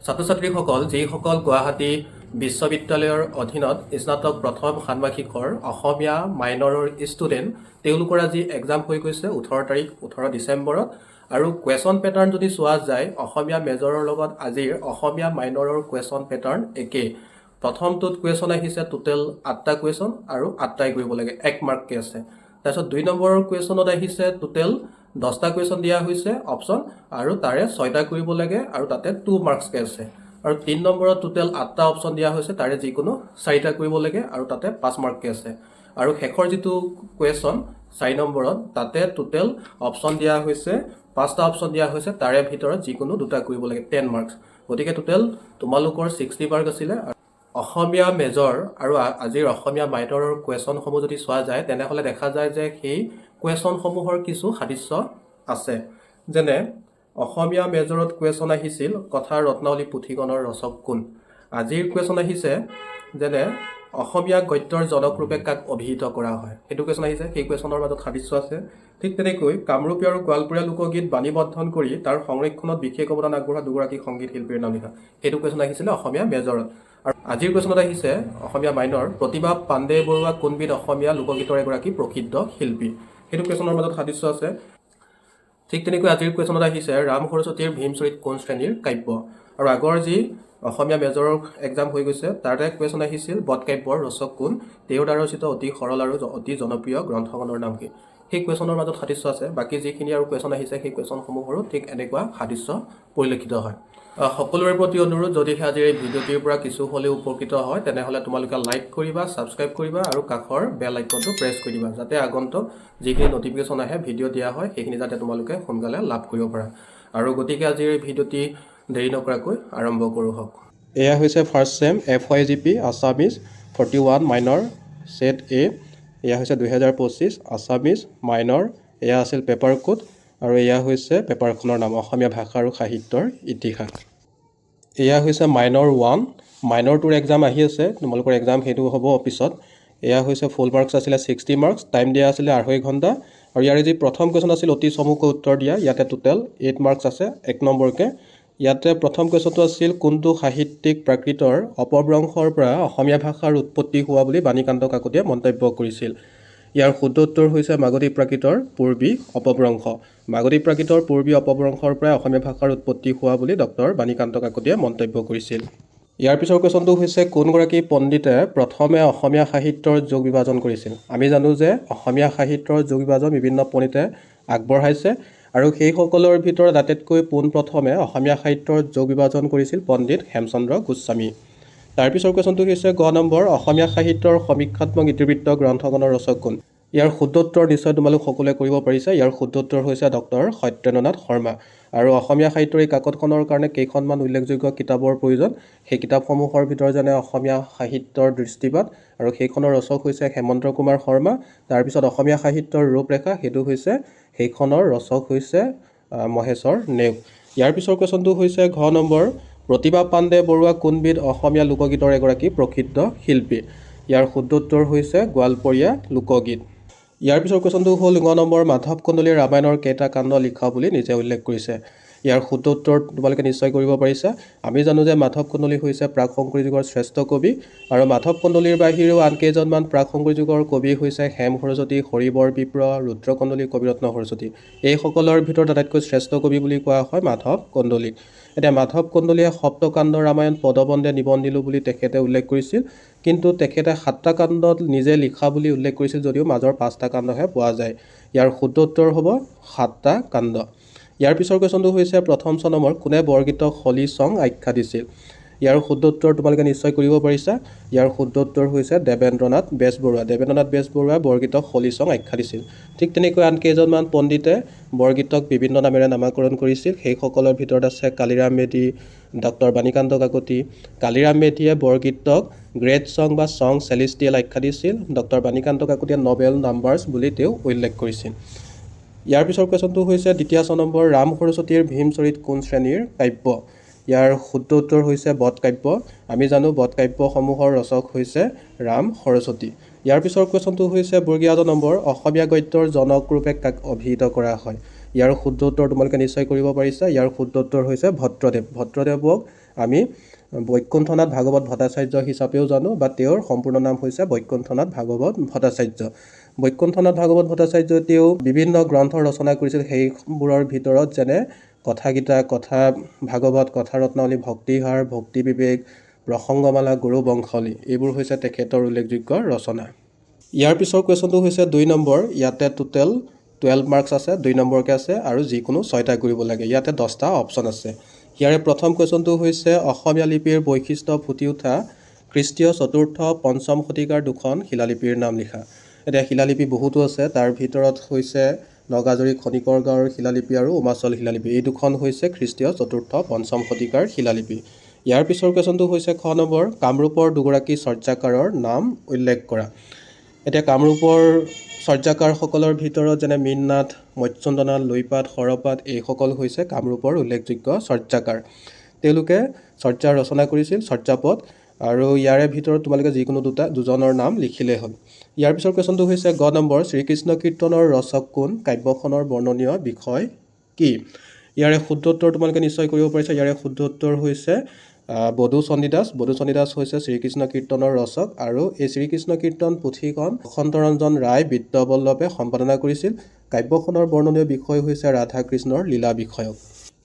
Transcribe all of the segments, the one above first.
ছাত্ৰ ছাত্ৰীসকল যিসকল গুৱাহাটী বিশ্ববিদ্যালয়ৰ অধীনত স্নাতক প্ৰথম ষাণ্মাসিকৰ অসমীয়া মাইনৰৰ ষ্টুডেণ্ট তেওঁলোকৰ আজি এক্সাম হৈ গৈছে 18 ডিচেম্বৰত আৰু কুৱেশ্যন পেটাৰ্ণ যদি চোৱা যায় অসমীয়া মেজৰৰ লগত আজিৰ অসমীয়া মাইনৰৰ কুৱেশ্যন পেটাৰ্ণ একেই। প্ৰথমটোত কুৱেশ্যন আহিছে টোটেল 8টা কুৱেশ্যন আৰু 8টাই কৰিব লাগে 1 মাৰ্ককৈ আছে। তাৰপিছত 2 নম্বৰৰ কুৱেশ্যনত আহিছে টোটেল 10টা কুৱেশ্যন দিয়া হৈছে অপশ্যন আৰু তাৰে 6টা কৰিব লাগে আৰু তাতে 2 মাৰ্কছকৈ আছে। আৰু 3 নম্বৰত টোটেল 8টা অপশ্যন দিয়া হৈছে তাৰে যিকোনো 4টা কৰিব লাগে আৰু তাতে 5 মাৰ্ককৈ আছে। আৰু শেষৰ যিটো কুৱেশ্যন 4 নম্বৰত তাতে টোটেল অপশ্যন দিয়া হৈছে 5টা অপশ্যন দিয়া হৈছে তাৰে ভিতৰত যিকোনো 2টা কৰিব লাগে 10 মাৰ্কছ। গতিকে টোটেল তোমালোকৰ 60 মাৰ্ক আছিলে। অসমীয়া মেজৰ আৰু আজিৰ অসমীয়া মাইনৰৰ কুৱেশ্যনসমূহ যদি চোৱা যায় তেনেহ'লে দেখা যায় যে সেই কুৱেশ্যনসমূহৰ কিছু সাদৃশ্য আছে। যেনে অসমীয়া মেজৰত কুৱেশ্যন আহিছিল কথাৰ ৰত্নাৱলী পুথিখনৰ ৰচক কোন। আজিৰ কুৱেশ্যন আহিছে যেনে অসমীয়া গদ্যৰ জনকৰূপে কাক অভিহিত কৰা হয়, সেইটো কুৱেশ্যন আহিছে। সেই কুৱেশ্যনৰ মাজত সাদৃশ্য আছে। ঠিক তেনেকৈ কামৰূপী আৰু গোৱালপৰীয়া লোকগীত বাণীবদ্ধন কৰি তাৰ সংৰক্ষণত বিশেষ অৱদান আগবঢ়োৱা দুগৰাকী সংগীত শিল্পীৰ নাম লিখা, সেইটো কুৱেশ্যন আহিছিলে অসমীয়া মেজৰত। আৰু আজিৰ কুৱেশ্যনত আহিছে অসমীয়া মাইনৰ প্ৰতিভা পাণ্ডে বৰুৱা কোনবিধ অসমীয়া লোকগীতৰ এগৰাকী প্ৰসিদ্ধ শিল্পী, সেইটো কুৱেশ্যনৰ মাজত সাদৃশ্য আছে। ঠিক তেনেকৈ আজিৰ কুৱেশ্যনত আহিছে ৰাম সৰস্বতীৰ ভীমচৰিত কোন শ্ৰেণীৰ কাব্য। আৰু আগৰ যি অসমীয়া মেজৰৰ এক্সাম হৈ গৈছে তাতে কুৱেশ্যন আহিছিল বধকাব্যৰ ৰচক কোন, তেওঁৰ দ্বাৰা ৰচিত অতি সৰল আৰু অতি জনপ্ৰিয় গ্ৰন্থখনৰ নাম কি, সেই কুৱেশ্যনৰ মাজত সাদৃশ্য আছে। বাকী যিখিনি আৰু কুৱেশ্যন আহিছে সেই কুৱেশ্যনসমূহৰো ঠিক এনেকুৱা সাদৃশ্য পৰিলক্ষিত হয়। সকলোৰে প্ৰতি অনুৰোধ, যদিহে আজিৰ এই ভিডিঅ'টিৰ পৰা কিছু হ'লেও উপকৃত হয় তেনেহ'লে তোমালোকে লাইক কৰিবা, ছাবস্ক্ৰাইব কৰিবা আৰু কাষৰ বেল আইকনটো প্ৰেছ কৰি দিবা যাতে আগন্তুক যিখিনি নটিফিকেশ্যন আহে ভিডিঅ' দিয়া হয় সেইখিনি যাতে তোমালোকে সোনকালে লাভ কৰিব পাৰা। আৰু গতিকে আজিৰ এই ভিডিঅ'টি দেৰি নকৰাকৈ আৰম্ভ কৰোঁ হওক। এয়া হৈছে first sem FYGP Assamese 41 minor set A. এয়া হৈছে 2025 আছামিজ মাইনৰ। এয়া আছিল পেপাৰ কোড আৰু এয়া হৈছে পেপাৰখনৰ নাম অসমীয়া ভাষা আৰু সাহিত্যৰ ইতিহাস। এয়া হৈছে মাইনৰ 1। মাইনৰ 2ৰ এক্সাম আহি আছে, তোমালোকৰ এক্সাম সেইটো হ'ব পিছত। এয়া হৈছে ফুল মাৰ্কছ আছিলে 60 মাৰ্কছ, টাইম দিয়া আছিলে 2.5 ঘণ্টা। আৰু ইয়াৰে যি প্ৰথম কুৱেশ্যন আছিল অতি চমুকৈ উত্তৰ দিয়া, ইয়াতে টোটেল 8 মাৰ্কছ আছে 1 নম্বৰকৈ। ইয়াতে প্ৰথম কুৱেশ্যনটো আছিল কোনটো সাহিত্যিক প্ৰাকৃতৰ অপভ্ৰংশৰ পৰা অসমীয়া ভাষাৰ উৎপত্তি হোৱা বুলি বাণীকান্ত কাকতিয়ে মন্তব্য কৰিছিল। ইয়াৰ শুদ্ধ উত্তৰ হৈছে মাগধী প্ৰাকৃতৰ পূৰ্বী অপভ্ৰংশ। মাগধী প্ৰাকৃতৰ পূৰ্বী অপভ্ৰংশৰ পৰা অসমীয়া ভাষাৰ উৎপত্তি হোৱা বুলি ডক্টৰ বাণীকান্ত কাকতিয়ে মন্তব্য কৰিছিল। ইয়াৰ পিছৰ কুৱেশ্যনটো হৈছে কোনগৰাকী পণ্ডিতে প্ৰথমে অসমীয়া সাহিত্যৰ যোগ বিভাজন কৰিছিল। আমি জানো যে অসমীয়া সাহিত্যৰ যোগ বিভাজন বিভিন্ন পণ্ডিতে আগবঢ়াইছে আৰু সেইসকলৰ ভিতৰত আটাইতকৈ পোনপ্ৰথমে অসমীয়া সাহিত্যৰ যোগ বিভাজন কৰিছিল পণ্ডিত হেমচন্দ্ৰ গোস্বামী। তাৰপিছৰ কুৱেশ্যনটো হৈছে গ নম্বৰ অসমীয়া সাহিত্যৰ সমীক্ষাত্মক ইতিবৃত্ত গ্ৰন্থখনৰ ৰচক কোন। ইয়াৰ শুদ্ধ উত্তৰ নিশ্চয় তোমালোক সকলোৱে কৰিব পাৰিছে। ইয়াৰ শুদ্ধ উত্তৰ হৈছে ডক্টৰ সত্যেন্দ্ৰনাথ শৰ্মা। আৰু অসমীয়া সাহিত্যৰ এই কাকতখনৰ কাৰণে কেইখনমান উল্লেখযোগ্য কিতাপৰ প্ৰয়োজন, সেই কিতাপসমূহৰ ভিতৰত যেনে অসমীয়া সাহিত্যৰ দৃষ্টিপাত আৰু সেইখনৰ ৰচক হৈছে হেমন্ত কুমাৰ শৰ্মা। তাৰপিছত অসমীয়া সাহিত্যৰ ৰূপৰেখা, সেইটো হৈছে সেইখনৰ ৰচক হৈছে মহেশ্বৰ নেওগ। ইয়াৰ পিছৰ কুৱেশ্যনটো হৈছে ঘ নম্বৰ প্ৰতিভা পাণ্ডে বৰুৱা কোনবিধ অসমীয়া লোকগীতৰ এগৰাকী প্ৰসিদ্ধ শিল্পী। ইয়াৰ শুদ্ধ উত্তৰ হৈছে গোৱালপৰীয়া লোকগীত। ইয়াৰ পিছৰ কুৱেশ্যনটো হ'ল গ নম্বৰ মাধৱ কন্দলীয়ে ৰামায়ণৰ কেইটা কাণ্ড লিখা বুলি নিজে উল্লেখ কৰিছে। ইয়াৰ শুদ্ধ উত্তৰ তোমালোকে নিশ্চয় কৰিব পাৰিছা। আমি জানো যে মাধৱ কন্দলী হৈছে প্ৰাক শংকৰী যুগৰ শ্ৰেষ্ঠ কবি আৰু মাধৱ কন্দলীৰ বাহিৰেও আন কেইজনমান প্ৰাক শংকৰী যুগৰ কবি হৈছে হেম সৰস্বতী, হৰিবৰ বিপ্ৰ, ৰুদ্ৰ কন্দলী, কবিৰত্ন সৰস্বতী। এইসকলৰ ভিতৰত আটাইতকৈ শ্ৰেষ্ঠ কবি বুলি কোৱা হয় মাধৱ কন্দলীক। এতিয়া মাধৱ কন্দলীয়ে সপ্তকাণ্ড ৰামায়ণ পদবন্ধে নিবন্ধিলোঁ বুলি তেখেতে উল্লেখ কৰিছিল, কিন্তু তেখেতে 7টা কাণ্ডত নিজে লিখা বুলি উল্লেখ কৰিছিল যদিও মাজৰ 5টা কাণ্ডহে পোৱা যায়। ইয়াৰ শুদ্ধ উত্তৰ হ'ব 7টা কাণ্ড। ইয়াৰ পিছৰ কুৱেশ্যনটো হৈছে প্ৰথম চনমৰ কোনে বৰগীতক হলি চং আখ্যা দিছিল। ইয়াৰ শুদ্ধ উত্তৰ তোমালোকে নিশ্চয় কৰিব পাৰিছা। ইয়াৰ শুদ্ধ উত্তৰ হৈছে দেৱেন্দ্ৰনাথ বেজবৰুৱা। দেৱেন্দ্ৰনাথ বেজবৰুৱাই বৰগীতক হলি চং আখ্যা দিছিল। ঠিক তেনেকৈ আন কেইজনমান পণ্ডিতে বৰগীতক বিভিন্ন নামেৰে নামাকৰণ কৰিছিল। সেইসকলৰ ভিতৰত আছে কালিৰাম মেধি, ডক্টৰ বাণীকান্ত কাকতি। কালিৰাম মেধিয়ে বৰগীতক গ্ৰেট চং বা চং চেলিষ্টিয়েল আখ্যা দিছিল। ডক্টৰ বাণীকান্ত কাকতিয়ে নবেল নাম্বাৰ্ছ বুলি তেওঁ উল্লেখ কৰিছিল। ইয়াৰ পিছৰ কুৱেশ্যনটো হৈছে দ্বিতীয় নম্বৰ ৰাম সৰস্বতীৰ ভীমচৰিত কোন শ্ৰেণীৰ কাব্য। ইয়াৰ শুদ্ধ উত্তৰ হৈছে বধকাব্য। আমি জানো বধকাব্যসমূহৰ ৰচক হৈছে ৰাম সৰস্বতী। ইয়াৰ পিছৰ কুৱেশ্যনটো হৈছে বৰ্গীয় নম্বৰ অসমীয়া গদ্যৰ জনকৰূপে কাক অভিহিত কৰা হয়। ইয়াৰ শুদ্ধ উত্তৰ তোমালোকে নিশ্চয় কৰিব পাৰিছা। ইয়াৰ শুদ্ধ উত্তৰ হৈছে ভট্টদেৱ। ভট্টদেৱক আমি বৈকুণ্ঠনাথ ভাগৱত ভট্টাচাৰ্য হিচাপেও জানো, বা তেওঁৰ সম্পূৰ্ণ নাম হৈছে বৈকুণ্ঠনাথ ভাগৱত ভট্টাচাৰ্য। বৈকুণ্ঠনাথ ভাগৱত ভট্টাচাৰ্যই তেওঁ বিভিন্ন গ্ৰন্থ ৰচনা কৰিছিল। সেইবোৰৰ ভিতৰত যেনে কথাগীতা, কথা ভাগৱত, কথা ৰত্নাৱলী, ভক্তিহাৰ, ভক্তি বিবেক, প্ৰসংগমালা, গুৰু বংশাৱলী, এইবোৰ হৈছে তেখেতৰ উল্লেখযোগ্য ৰচনা। ইয়াৰ পিছৰ কুৱেশ্যনটো হৈছে 2 নম্বৰ। ইয়াতে টোটেল 12 মাৰ্কছ আছে, 2 নম্বৰকৈ আছে আৰু যিকোনো 6টা কৰিব লাগে। ইয়াতে 10টা অপশ্যন আছে। ইয়াৰে প্ৰথম কুৱেশ্যনটো হৈছে অসমীয়া লিপিৰ বৈশিষ্ট্য ফুটি উঠা খ্ৰীষ্টীয় 4ৰ্থ-5ম শতিকাৰ 2খন শিলালিপিৰ নাম লিখা। এতিয়া শিলালিপি বহুতো আছে, তাৰ ভিতৰত হৈছে নগাজৰি খনিকৰ গাঁৱৰ শিলালিপি আৰু উমাচল শিলালিপি। এই দুখন হৈছে খ্ৰীষ্টীয় 4ৰ্থ-5ম শতিকাৰ শিলালিপি। ইয়াৰ পিছৰ কুৱেশ্যনটো হৈছে খ নম্বৰ। কামৰূপৰ দুগৰাকী চৰ্যাকাৰৰ নাম উল্লেখ কৰা। এতিয়া কামৰূপৰ চৰ্যাকাৰসকলৰ ভিতৰত যেনে মীননাথ, মৎস্যন্দনাথ, লুইপাত, সৰপাত, এইসকল হৈছে কামৰূপৰ উল্লেখযোগ্য চৰ্যাকাৰ। তেওঁলোকে চৰ্যা ৰচনা কৰিছিল, চৰ্যাপদ, আৰু ইয়াৰে ভিতৰত তোমালোকে যিকোনো দুজনৰ নাম লিখিলেই হ'ল। ইয়াৰ পিছৰ কুৱেশ্যনটো হৈছে গ নম্বৰ। শ্ৰীকৃষ্ণ কীৰ্তনৰ ৰচক কোন? কাব্যখনৰ বৰ্ণনীয় বিষয় কি? ইয়াৰে শুদ্ধ উত্তৰ তোমালোকে নিশ্চয় কৰিব পাৰিছা। ইয়াৰে শুদ্ধ উত্তৰ হৈছে বধু চণ্ডীদাস। বধু চণ্ডীদাস হৈছে শ্ৰীকৃষ্ণ কীৰ্তনৰ ৰচক, আৰু এই শ্ৰীকৃষ্ণ কীৰ্তন পুথিখন বসন্তৰঞ্জন ৰায় বিদ্যাবল্লভে সম্পাদনা কৰিছিল। কাব্যখনৰ বৰ্ণনীয় বিষয় হৈছে ৰাধা কৃষ্ণৰ লীলা বিষয়ক।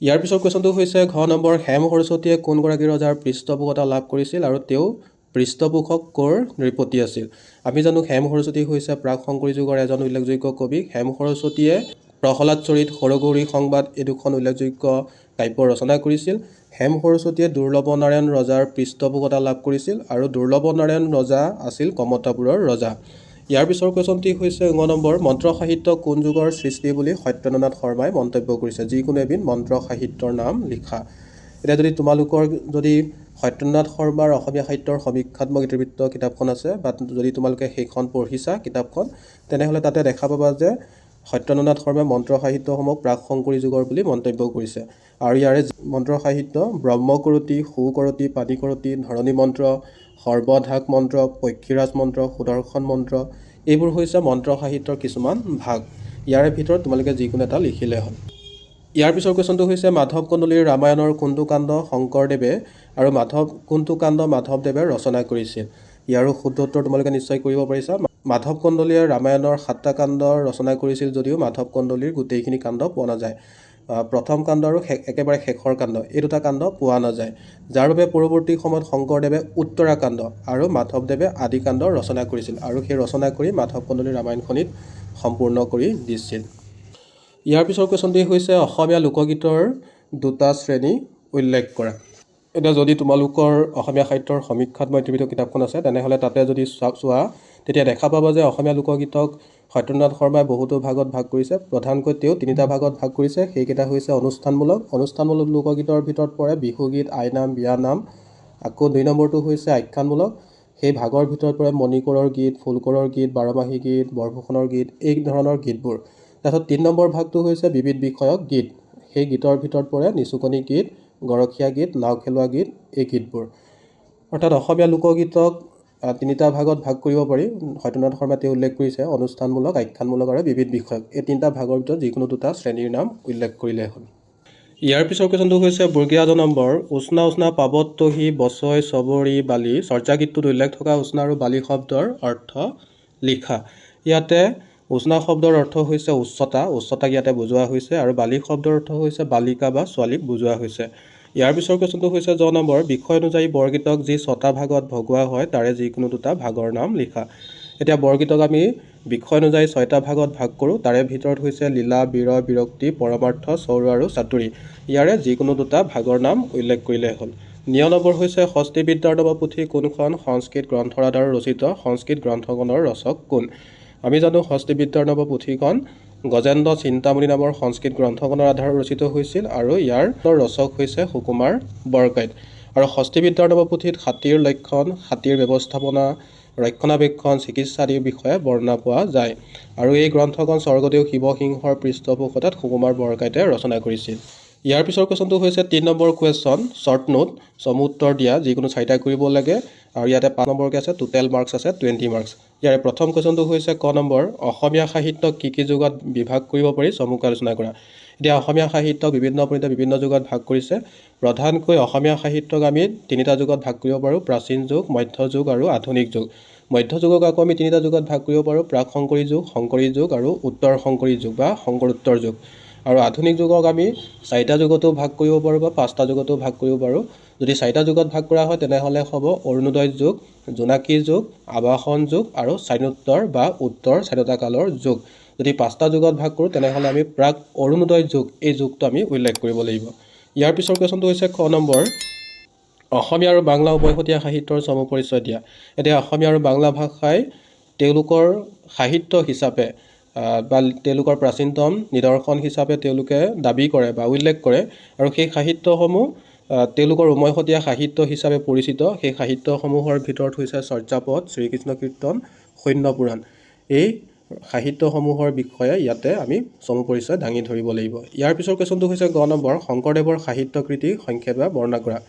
ইয়াৰ পিছৰ কুৱেশ্যনটো হৈছে ঘ নম্বৰ। হেম সৰস্বতীয়ে কোনগৰাকী ৰজাৰ পৃষ্ঠপোষকতা লাভ কৰিছিল আৰু তেওঁ পৃষ্ঠপোষক ক'ৰ নৃপতি আছিল? আমি জানো হেম সৰস্বতী হৈছে প্ৰাক শংকৰী যুগৰ এজন উল্লেখযোগ্য কবি। হেম সৰস্বতীয়ে প্ৰহ্লাদ চৰিত, সৰগৌৰী সংবাদ এই দুখন উল্লেখযোগ্য কাব্য ৰচনা কৰিছিল। হেম সৰস্বতীয়ে দুৰ্লভনাৰায়ণ ৰজাৰ পৃষ্ঠপোষকতা লাভ কৰিছিল, আৰু দুৰ্লভনাৰায়ণ ৰজা আছিল কমতাপুৰৰ ৰজা। ইয়াৰ পিছৰ কুৱেশ্যনটি হৈছে ঙ নম্বৰ। মন্ত্ৰ সাহিত্য কোন যুগৰ সৃষ্টি বুলি সত্যেন্দ্ৰনাথ শৰ্মাই মন্তব্য কৰিছে? যিকোনো এবিধ মন্ত্ৰ সাহিত্যৰ নাম লিখা। এতিয়া যদি তোমালোকৰ সত্যেন্দ্ৰনাথ শৰ্মাৰ অসমীয়া সাহিত্যৰ সমীক্ষাত্মক ইতিবৃত্ত কিতাপখন আছে, বা যদি তোমালোকে সেইখন পঢ়িছা কিতাপখন, তেনেহ'লে তাতে দেখা পাবা যে সত্যেন্দ্ৰনাথ শৰ্মাই মন্ত্ৰ সাহিত্যসমূহ প্ৰাক শংকৰী যুগৰ বুলি মন্তব্য কৰিছে। আৰু ইয়াৰে মন্ত্ৰ সাহিত্য ব্ৰহ্মকৰতী, সুকৰতী, পানীকৰতী, ধৰণী মন্ত্ৰ, সৰ্বঢাক মন্ত্ৰ, পক্ষীৰাজ মন্ত্ৰ, সুদৰ্শন মন্ত্ৰ, এইবোৰ হৈছে মন্ত্ৰ সাহিত্যৰ কিছুমান ভাগ। ইয়াৰে ভিতৰত তোমালোকে যিকোনো এটা লিখিলে হ'ল। ইয়াৰ পিছৰ কুৱেশ্যনটো হৈছে মাধৱ কন্দলীৰ ৰামায়ণৰ কোনটো কাণ্ড শংকৰদেৱে আৰু কোনটো কাণ্ড মাধৱদেৱে ৰচনা কৰিছিল? ইয়াৰো শুদ্ধ উত্তৰ তোমালোকে নিশ্চয় কৰিব পাৰিছা। মাধৱ কন্দলীয়ে ৰামায়ণৰ 7টা কাণ্ড ৰচনা কৰিছিল, যদিও মাধৱ কন্দলীৰ গোটেইখিনি কাণ্ড পোৱা নাযায়। প্ৰথম কাণ্ড আৰু একেবাৰে শেষৰ কাণ্ড, এই দুটা কাণ্ড পোৱা নাযায়, যাৰ বাবে পৰৱৰ্তী সময়ত শংকৰদেৱে উত্তৰাকাণ্ড আৰু মাধৱদেৱে আদিকাণ্ড ৰচনা কৰিছিল, আৰু সেই ৰচনা কৰি মাধৱ কন্দলীৰ ৰামায়ণখনিত সম্পূৰ্ণ কৰি দিছিল। ইয়াৰ পিছৰ কুৱেশ্যনটি হৈছে অসমীয়া লোকগীতৰ 2টা শ্ৰেণী উল্লেখ কৰা। এতিয়া যদি তোমালোকৰ অসমীয়া সাহিত্যৰ সমীক্ষাত্মক ইতিবৃত্ত কিতাপখন আছে, তেনেহ'লে তাতে যদি চোৱা, তেতিয়া দেখা পাবা যে অসমীয়া লোকগীতক সত্যেন্দ্ৰনাথ শৰ্মাই বহুতো ভাগত ভাগ কৰিছে। প্ৰধানকৈ তেওঁ 3টা ভাগত ভাগ কৰিছে। সেইকেইটা হৈছে অনুষ্ঠানমূলক লোকগীতৰ ভিতৰত পৰে বিহুগীত, আইনাম, বিয়ানাম। আকৌ 2 নম্বৰটো হৈছে আখ্যানমূলক। সেই ভাগৰ ভিতৰত পৰে মণিকোৰৰ গীত, ফুলকোৰৰ গীত, বাৰমাহী গীত, বৰফুকনৰ গীত, এই ধৰণৰ গীতবোৰ। তাৰপিছত 3 নম্বৰ ভাগটো হৈছে বিবিধ বিষয়ক গীত। সেই গীতৰ ভিতৰত পৰে নিচুকনি গীত, গৰখীয়া গীত, নাও খেলোৱা গীত, এই গীতবোৰ। অৰ্থাৎ অসমীয়া লোকগীতক 3টা ভাগত ভাগ কৰিব পাৰি। সত্যেন্দ্ৰনাথ শৰ্মাই তেওঁ উল্লেখ কৰিছে অনুষ্ঠানমূলক, আখ্যানমূলক আৰু বিবিধ বিষয়ক। এই 3টা ভাগৰ ভিতৰত যিকোনো 2টা শ্ৰেণীৰ নাম উল্লেখ কৰিলেই হ'ল। ইয়াৰ পিছৰ কুৱেশ্যনটো হৈছে বৰ্গীয়া নম্বৰ। উষ্ণা উষ্ণা পাবত তহি বছয় চবৰি বালি। চৰ্যা গীতটোত উল্লেখ থকা উষ্ণা আৰু বালি শব্দৰ অৰ্থ লিখা। ইয়াতে উষ্ণা শব্দৰ অৰ্থ হৈছে উচ্চতা, উচ্চতাক ইয়াতে বুজোৱা হৈছে, আৰু বালি শব্দৰ অৰ্থ হৈছে বালিকা বা ছোৱালীক বুজোৱা হৈছে। ইয়াৰ পিছৰ কুৱেশ্যনটো হৈছে জ নম্বৰ। বিষয় অনুযায়ী বৰগীতক যি 6টা ভাগত ভগোৱা হয়, তাৰে যিকোনো 2টা ভাগৰ নাম লিখা। এতিয়া বৰগীতক আমি বিষয় অনুযায়ী 6টা ভাগত ভাগ কৰোঁ। তাৰে ভিতৰত হৈছে লীলা, বিৰহ, বিৰক্তি, পৰমাৰ্থ, চৌৰ আৰু চাতুৰী। ইয়াৰে যিকোনো 2টা ভাগৰ নাম উল্লেখ কৰিলেই হ'ল। নিয় নম্বৰ হৈছে ষষ্ঠী বিদ্যাৰ নৱপুথি কোনখন সংস্কৃত গ্ৰন্থৰ আধাৰত ৰচিত? সংস্কৃত গ্ৰন্থখনৰ ৰচক কোন? আমি জানো ষষ্ঠী বিদ্যাৰ নৱপুথিখন গজেন্দ্ৰ চিন্তামণি নামৰ সংস্কৃত গ্ৰন্থখনৰ আধাৰত ৰচিত হৈছিল, আৰু ইয়াৰ ৰচক হৈছে সুকুমাৰ বৰকাইত। আৰু ষষ্ঠী বিদ্যাৰ নৱপুথিত হাতীৰ লক্ষণ, হাতীৰ ব্যৱস্থাপনা, ৰক্ষণাবেক্ষণ, চিকিৎসা আদিৰ বিষয়ে বৰ্ণনা পোৱা যায়। আৰু এই গ্ৰন্থখন স্বৰ্গদেউ শিৱসিংহৰ পৃষ্ঠপোষকতাত সুকুমাৰ বৰকাইতে ৰচনা কৰিছিল। ইয়াৰ পিছৰ কুৱেশ্যনটো হৈছে 3 নম্বৰ কুৱেশ্যন, শ্বৰ্ট নোট, চমু উত্তৰ দিয়া, যিকোনো 4টা কৰিব লাগে। আৰু ইয়াতে 5 নম্বৰকৈ আছে, টোটেল মাৰ্কছ আছে 20 মাৰ্কছ। ইয়াৰে প্ৰথম কুৱেশ্যনটো হৈছে ক নম্বৰ। অসমীয়া সাহিত্যক কি যুগত বিভাগ কৰিব পাৰি? চমুকৈ আলোচনা কৰা। এতিয়া অসমীয়া সাহিত্যক বিভিন্ন পণ্ডিতে বিভিন্ন যুগত ভাগ কৰিছে। প্ৰধানকৈ অসমীয়া সাহিত্যক আমি তিনিটা যুগত ভাগ কৰিব পাৰোঁ: প্ৰাচীন যুগ, মধ্যযুগ আৰু আধুনিক যুগ। মধ্যযুগক আকৌ আমি তিনিটা যুগত ভাগ কৰিব পাৰোঁ: প্ৰাক শংকৰী যুগ, শংকৰী যুগ আৰু উত্তৰ শংকৰী যুগ বা শংকৰোত্তৰ যুগ। আৰু আধুনিক যুগক আমি চাৰিটা যুগতো ভাগ কৰিব পাৰোঁ বা পাঁচটা যুগতো ভাগ কৰিব পাৰোঁ। যদি চাৰিটা যুগত ভাগ কৰা হয় তেনেহ'লে হ'ব অৰুণোদয় যুগ, জোনাকী যুগ, আৱাসন যুগ আৰু স্বাধীনোত্তৰ বা উত্তৰ স্বাধীনতা কালৰ যুগ। যদি পাঁচটা যুগত ভাগ কৰোঁ তেনেহ'লে আমি প্ৰাক অৰুণোদয় যুগ, এই যুগটো আমি উল্লেখ কৰিব লাগিব। ইয়াৰ পিছৰ কুৱেশ্যনটো হৈছে খ নম্বৰ, অসমীয়া আৰু বাংলা উভয়সতীয়া সাহিত্যৰ চমু পৰিচয় দিয়া। এতিয়া অসমীয়া আৰু বাংলা ভাষাই তেওঁলোকৰ সাহিত্য হিচাপে বা তেওঁলোকৰ প্ৰাচীনতম নিদৰ্শন হিচাপে তেওঁলোকে দাবী কৰে বা উল্লেখ কৰে, আৰু সেই সাহিত্যসমূহ তেওঁলোকৰ উমৈহতীয়া সাহিত্য হিচাপে পৰিচিত। সেই সাহিত্যসমূহৰ ভিতৰত হৈছে চৰ্যাপদ, শ্ৰীকৃষ্ণ কীৰ্তন, সৈন্য পুৰাণ। এই সাহিত্যসমূহৰ বিষয়ে ইয়াতে আমি চমু পৰিচয় দাঙি ধৰিব লাগিব। ইয়াৰ পিছৰ কুৱেশ্যনটো হৈছে গ নম্বৰ, শংকৰদেৱৰ সাহিত্যকৃতি সংক্ষেপে বৰ্ণনা কৰা।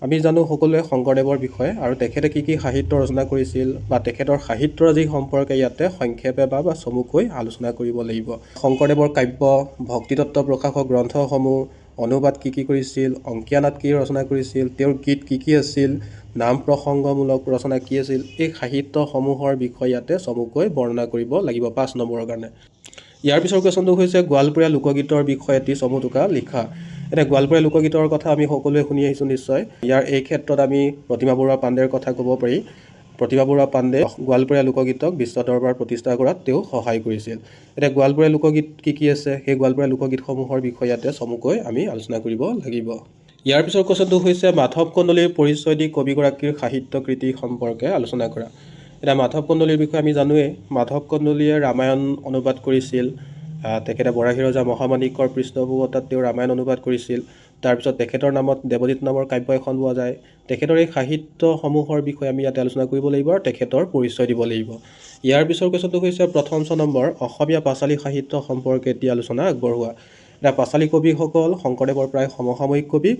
আমি জানো সকলোৱে শংকৰদেৱৰ বিষয়ে, আৰু তেখেতে কি কি সাহিত্য ৰচনা কৰিছিল বা তেখেতৰ সাহিত্যৰাজি সম্পৰ্কে ইয়াতে সংক্ষেপে বা চমুকৈ আলোচনা কৰিব লাগিব। শংকৰদেৱৰ কাব্য, ভক্তিতত্ত্ব প্ৰকাশক গ্ৰন্থসমূহ, অনুবাদ কি কৰিছিল, অংকীয়া নাট কি ৰচনা কৰিছিল, তেওঁৰ গীত কি আছিল, নাম প্ৰসংগমূলক ৰচনা কি আছিল, এই সাহিত্যসমূহৰ বিষয়ে ইয়াতে চমুকৈ বৰ্ণনা কৰিব লাগিব 5 নম্বৰৰ কাৰণে। ইয়াৰ পিছৰ কুৱেশ্যনটো হৈছে গোৱালপৰীয়া লোকগীতৰ বিষয়ে এটি চমু টোকা লিখা। এতিয়া গোৱালপৰীয়া লোকগীতৰ কথা আমি সকলোৱে শুনি আহিছোঁ নিশ্চয়। ইয়াৰ এই ক্ষেত্ৰত আমি প্ৰতিমা বৰুৱা পাণ্ডেৰ কথা ক'ব পাৰি। প্ৰতিমা বৰুৱা পাণ্ডে গোৱালপৰীয়া লোকগীতক বিশ্ব দৰবাৰ প্ৰতিষ্ঠা কৰাত তেওঁ সহায় কৰিছিল। এতিয়া গোৱালপৰীয়া লোকগীত কি আছে, সেই গোৱালপৰীয়া লোকগীতসমূহৰ বিষয়ে ইয়াতে চমুকৈ আমি আলোচনা কৰিব লাগিব। ইয়াৰ পিছৰ কুৱেশ্যনটো হৈছে মাধৱ কন্দলীৰ পৰিচয় দি কবিগৰাকীৰ সাহিত্যকৃতি সম্পৰ্কে আলোচনা কৰা। এতিয়া মাধৱ কন্দলীৰ বিষয়ে আমি জানোৱেই, মাধৱ কন্দলীয়ে ৰামায়ণ অনুবাদ কৰিছিল। তেখেতে বৰাহী ৰজা মহামাণিকৰ পৃষ্ঠপোষকতাত তেওঁ ৰামায়ণ অনুবাদ কৰিছিল। তাৰপিছত তেখেতৰ নামত দেৱজিৎ নামৰ কাব্য এখন পোৱা যায়। তেখেতৰ এই সাহিত্যসমূহৰ বিষয়ে আমি ইয়াতে আলোচনা কৰিব লাগিব আৰু তেখেতৰ পৰিচয় দিব লাগিব। ইয়াৰ পিছৰ কুৱেশ্যনটো হৈছে প্ৰথম 6 নম্বৰ, অসমীয়া পাঁচালী সাহিত্য সম্পৰ্কে এটি আলোচনা আগবঢ়োৱা। এতিয়া পাঁচালী কবিসকল শংকৰদেৱৰ প্ৰায় সমসাময়িক কবি।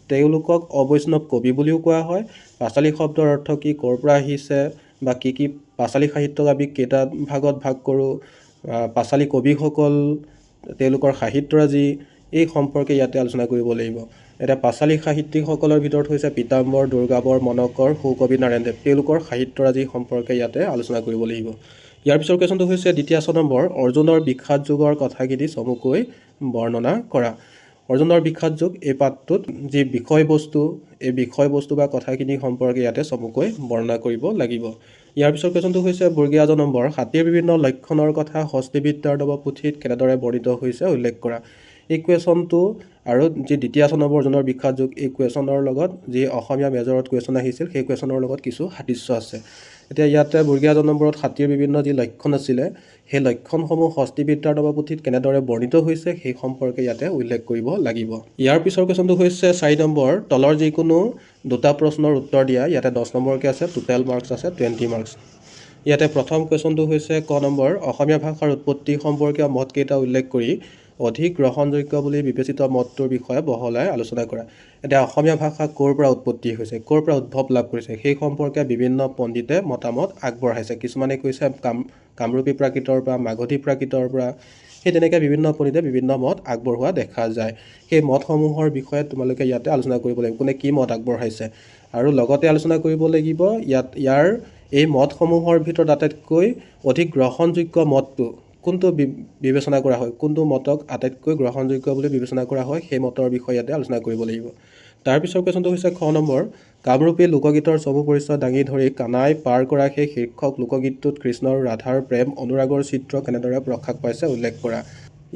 তেওঁলোকক অবৈষ্ণৱ কবি বুলিও কোৱা হয়। পাঁচালী শব্দৰ অৰ্থ কি, ক'ৰ পৰা আহিছে, বা কি পাঁচালী সাহিত্যক আমি কেইটা ভাগত ভাগ কৰোঁ, পাঁচালী কবিসকল, তেওঁলোকৰ সাহিত্যৰাজি, এই সম্পৰ্কে ইয়াতে আলোচনা কৰিব লাগিব। এতিয়া পাঁচালী সাহিত্যিকসকলৰ ভিতৰত হৈছে পীতাম্বৰ, দুৰ্গাবৰ, মনকৰ, সুকবি নাৰায়ণদেৱ। তেওঁলোকৰ সাহিত্যৰাজি সম্পৰ্কে ইয়াতে আলোচনা কৰিব লাগিব। ইয়াৰ পিছৰ কুৱেশ্যনটো হৈছে দ্বিতীয় 6 নম্বৰ, অৰ্জুনৰ বিখ্যাত যুগৰ কথাখিনি চমুকৈ বৰ্ণনা কৰা। অৰ্জুনৰ বিখ্যাত যুগ এই পাঠটোত যি বিষয়বস্তু, এই বিষয়বস্তু বা কথাখিনি সম্পৰ্কে ইয়াতে চমুকৈ বৰ্ণনা কৰিব লাগিব। ইয়াৰ পিছৰ কুৱেশ্যনটো হৈছে বৰ্গীয়া জ নম্বৰ, হাতীৰ বিভিন্ন লক্ষণৰ কথা হস্তিবিদ্যাৰ নৱপুথিত কেনেদৰে বৰ্ণিত হৈছে উল্লেখ কৰা। এই কুৱেশ্যনটো আৰু যি দ্বিতীয় 6 নম্বৰ অৰ্জুনৰ বিখ্যাত যুগ, এই কুৱেশ্যনৰ লগত যি অসমীয়া মেজৰত কুৱেশ্যন আহিছিল সেই কুৱেশ্যনৰ লগত কিছু সাদৃশ্য আছে। এতিয়া ইয়াতে বৰ্গীয়া জ নম্বৰত হাতীৰ বিভিন্ন যি লক্ষণ আছিলে, সেই লক্ষণসমূহ হস্তিবিদ্যাৰ নৱপুথিত কেনেদৰে বৰ্ণিত হৈছে সেই সম্পৰ্কে ইয়াতে উল্লেখ কৰিব লাগিব। ইয়াৰ পিছৰ কুৱেশ্যনটো হৈছে 4 নম্বৰ, তলৰ যিকোনো দুটা প্ৰশ্নৰ উত্তৰ দিয়া। ইয়াতে 10 নম্বৰকৈ আছে, টোটেল মাৰ্কছ আছে 20 মাৰ্কছ। ইয়াতে প্ৰথম কুৱেশ্যনটো হৈছে ক নম্বৰ, অসমীয়া ভাষাৰ উৎপত্তি সম্পৰ্কীয় মতকেইটা উল্লেখ কৰি অধিক গ্ৰহণযোগ্য বুলি বিবেচিত মতটোৰ বিষয়ে বহলাই আলোচনা কৰা। এতিয়া অসমীয়া ভাষা ক'ৰ পৰা উৎপত্তি হৈছে, ক'ৰ পৰা উদ্ভৱ লাভ কৰিছে, সেই সম্পৰ্কে বিভিন্ন পণ্ডিতে মতামত আগবঢ়াইছে। কিছুমানে কৈছে কামৰূপী প্ৰাকৃতৰ পৰা, মাগধী প্ৰাকৃতৰ পৰা, সেই তেনেকৈ বিভিন্ন পণ্ডিতে বিভিন্ন মত আগবঢ়োৱা দেখা যায়। সেই মতসমূহৰ বিষয়ে তোমালোকে ইয়াতে আলোচনা কৰিব লাগিব, কোনে কি মত আগবঢ়াইছে, আৰু লগতে আলোচনা কৰিব লাগিব ইয়াৰ এই মতসমূহৰ ভিতৰত আটাইতকৈ অধিক গ্ৰহণযোগ্য মতটো কোনটো বিবেচনা কৰা হয়, কোনটো মতক আটাইতকৈ গ্ৰহণযোগ্য বুলি বিবেচনা কৰা হয়, সেই মতৰ বিষয়ে ইয়াতে আলোচনা কৰিব লাগিব। তাৰপিছৰ কুৱেশ্যনটো হৈছে খ নম্বৰ, কামৰূপী লোকগীতৰ চমু পৰিচয় দাঙি ধৰি কানাই পাৰ কৰা সেই শীৰ্ষক লোকগীতটোত কৃষ্ণ আৰু ৰাধাৰ প্ৰেম অনুৰাগৰ চিত্ৰ কেনেদৰে প্ৰকাশ পাইছে উল্লেখ কৰা।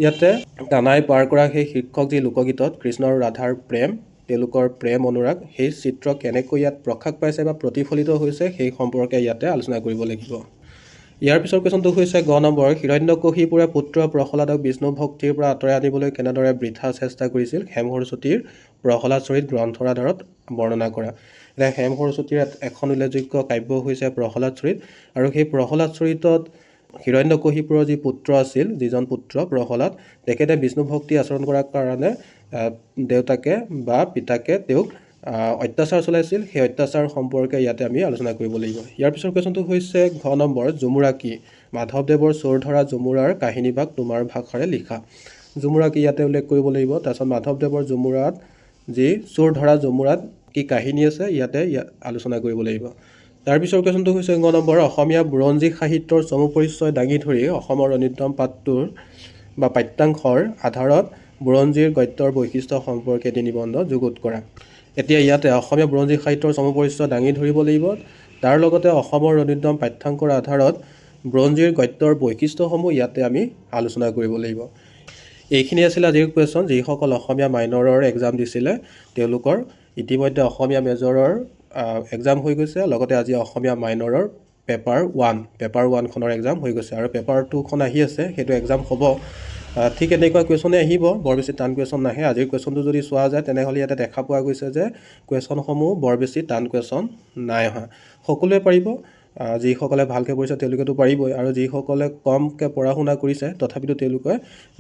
ইয়াতে কানাই পাৰ কৰা সেই শীৰ্ষক যি লোকগীতত কৃষ্ণ আৰু ৰাধাৰ প্ৰেম, তেওঁলোকৰ প্ৰেম অনুৰাগ, সেই চিত্ৰ কেনেকৈ ইয়াত প্ৰকাশ পাইছে বা প্ৰতিফলিত হৈছে সেই সম্পৰ্কে ইয়াতে আলোচনা কৰিব লাগিব। ইয়াৰ পিছৰ কুৱেশ্যনটো হৈছে গ নম্বৰ, হিৰণ্যকশিপুৰে পুত্ৰ প্ৰহ্লাদক বিষ্ণু ভক্তিৰ পৰা আঁতৰাই আনিবলৈ কেনেদৰে বৃথা চেষ্টা কৰিছিল হেম সৰস্বতীৰ প্ৰহ্লাদ চৰিত গ্ৰন্থৰ আধাৰত বৰ্ণনা কৰা। এতিয়া হেম সৰস্বতীৰ এখন উল্লেখযোগ্য কাব্য হৈছে প্ৰহ্লাদ চৰিত, আৰু সেই প্ৰহ্লাদ চৰিতত হিৰণ্যকশিপুৰৰ যি পুত্ৰ আছিল, যিজন পুত্ৰ প্ৰহ্লাদ, তেখেতে বিষ্ণু ভক্তি আচৰণ কৰাৰ কাৰণে দেউতাকে বা পিতাকে তেওঁক অত্যাচাৰ চলাইছিল। সেই অত্যাচাৰ সম্পৰ্কে ইয়াতে আমি আলোচনা কৰিব লাগিব। ইয়াৰ পিছৰ কুৱেশ্যনটো হৈছে ঘ নম্বৰ, ঝুমুৰা কি? মাধৱদেৱৰ চোৰ ধৰা ঝুমুৰাৰ কাহিনীভাগ তোমাৰ ভাষাৰে লিখা। ঝুমুৰাক ইয়াতে উল্লেখ কৰিব লাগিব। তাৰপিছত মাধৱদেৱৰ ঝুমুৰাত যি চোৰ ধৰা ঝুমুৰাত কি কাহিনী আছে ইয়াতে আলোচনা কৰিব লাগিব। তাৰপিছৰ কুৱেশ্যনটো হৈছে 9 নম্বৰ, অসমীয়া বুৰঞ্জী সাহিত্যৰ চমু পৰিচয় দাঙি ধৰি অসমৰ অনিতম পাঠটোৰ বা পাঠ্যাংশৰ আধাৰত বুৰঞ্জীৰ গদ্যৰ বৈশিষ্ট্য সম্পৰ্কে এটি নিবন্ধ যুগুত কৰা। এতিয়া ইয়াতে অসমীয়া বুৰঞ্জী সাহিত্যৰ চমু পৰিচয় দাঙি ধৰিব লাগিব। তাৰ লগতে অসমৰ অনিতম পাঠ্যাংশৰ আধাৰত বুৰঞ্জীৰ গদ্যৰ বৈশিষ্ট্যসমূহ ইয়াতে আমি আলোচনা কৰিব লাগিব। এইখিনি আছিল আজিৰ কুৱেশ্যন। যিসকল অসমীয়া মাইনৰৰ এক্সাম দিছিলে তেওঁলোকৰ ইতিমধ্যে অসমীয়া মেজৰৰ এক্সাম হৈ গৈছে, লগতে আজি অসমীয়া মাইনৰৰ পেপাৰ 1 খনৰ এক্সাম হৈ গৈছে আৰু পেপাৰ 2খন আহি আছে, সেইটো এক্সাম হ'ব। ঠিক এনেকুৱা কুৱেশ্যনে আহিব, বৰ বেছি টান কুৱেশ্যন নাহে। আজিৰ কুৱেশ্যনটো যদি চোৱা যায় তেনেহ'লে ইয়াতে দেখা পোৱা গৈছে যে কুৱেশ্যনসমূহ বৰ বেছি টান কুৱেশ্যন নাই অহা। সকলোৱে পাৰিব, যিসকলে ভালকৈ পঢ়িছে তেওঁলোকেতো পাৰিবই, আৰু যিসকলে কমকৈ পঢ়া শুনা কৰিছে তথাপিতো তেওঁলোকে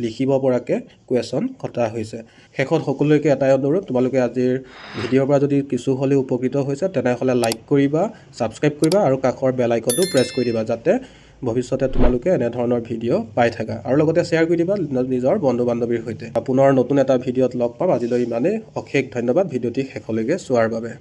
লিখিব পৰাকৈ কুৱেশ্যন কটা হৈছে। শেষত সকলোকে এটাই অনুৰোধ, তোমালোকে আজিৰ ভিডিঅ'ৰ পৰা যদি কিছু হ'লেও উপকৃত হৈছে তেনেহ'লে লাইক কৰিবা, ছাবস্ক্ৰাইব কৰিবা আৰু কাষৰ বেল আইকনটো প্ৰেছ কৰি দিবা, যাতে ভৱিষ্যতে তোমালোকে এনেধৰণৰ ভিডিঅ' পাই থাকা, আৰু লগতে শ্বেয়াৰ কৰি দিবা নিজৰ বন্ধু বান্ধৱীৰ সৈতে। পুনৰ নতুন এটা ভিডিঅ'ত লগ পাম। আজিলৈ ইমানেই। অশেষ ধন্যবাদ ভিডিঅ'টি শেষলৈকে চোৱাৰ বাবে।